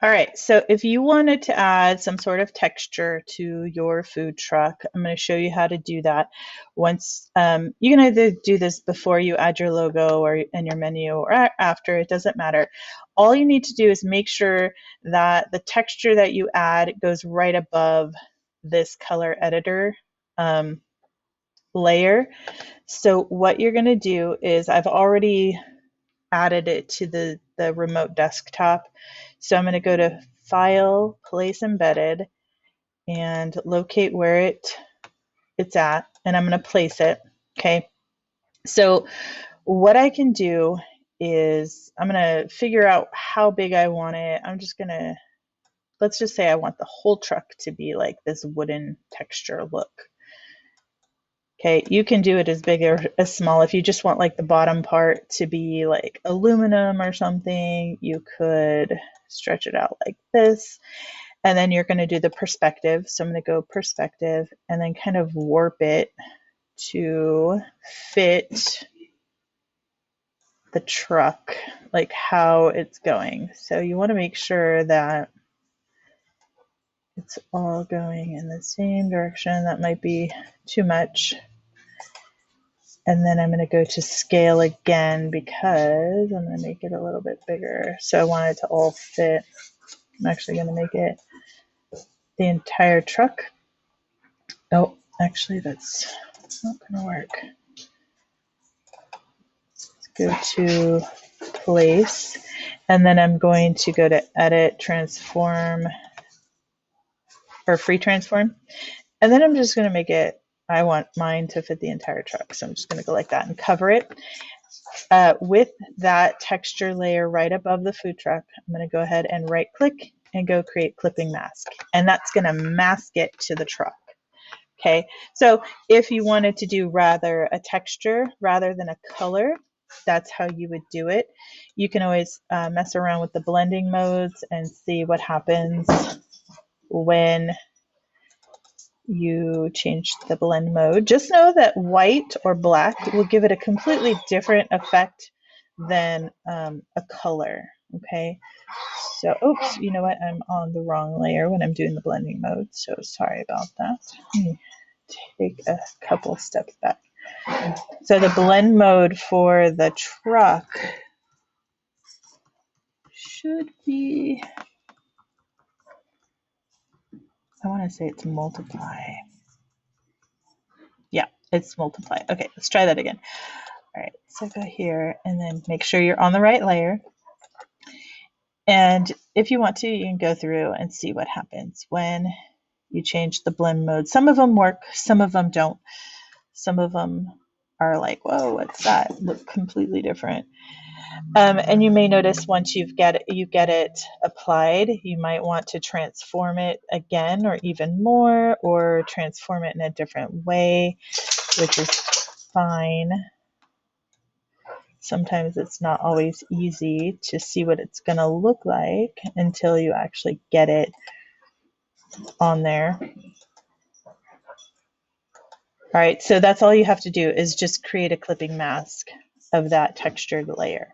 All right, so if you wanted to add some sort of texture to your food truck, I'm going to show you how to do that. Once you can either do this before you add your logo or in your menu or after, it doesn't matter. All you need to do is make sure that the texture that you add goes right above this color editor layer. So what you're going to do is I've already added it to the remote desktop. So I'm going to go to File, Place Embedded, and locate where it's at, and I'm going to place it. Okay. So what I can do is I'm going to figure out how big I want it. I'm just going to, let's just say I want the whole truck to be like this wooden texture look. Okay, you can do it as big or as small. If you just want like the bottom part to be like aluminum or something, you could stretch it out like this. And then you're going to do the perspective. So I'm going to go perspective and then kind of warp it to fit the truck, like how it's going. So you want to make sure that it's all going in the same direction. That might be too much. And then I'm going to go to scale again because I'm going to make it a little bit bigger. So I want it to all fit. I'm actually going to make it the entire truck. Oh, actually that's not going to work. Let's go to place. And then I'm going to go to edit, transform, or free transform. And then I'm just going to make it, I want mine to fit the entire truck. So I'm just going to go like that and cover it. With that texture layer right above the food truck, I'm going to go ahead and right click and go create clipping mask. And that's going to mask it to the truck. Okay, so if you wanted to do rather a texture rather than a color, that's how you would do it. You can always mess around with the blending modes and see what happens when you change the blend mode. Just know that white or black will give it a completely different effect than a color. Okay, so oops, you know what, I'm on the wrong layer when I'm doing the blending mode, so sorry about that. Let me take a couple steps back. So the blend mode for the truck should be, I want to say it's multiply. Yeah, it's multiply. Okay, let's try that again. All right, so go here and then make sure you're on the right layer. And if you want to, you can go through and see what happens when you change the blend mode. Some of them work, some of them don't. Some of them are like, whoa, what's that? Look completely different. And you may notice once you get it applied, you might want to transform it again or even more, or transform it in a different way, which is fine. Sometimes it's not always easy to see what it's going to look like until you actually get it on there. All right, so that's all you have to do is just create a clipping mask of that textured layer.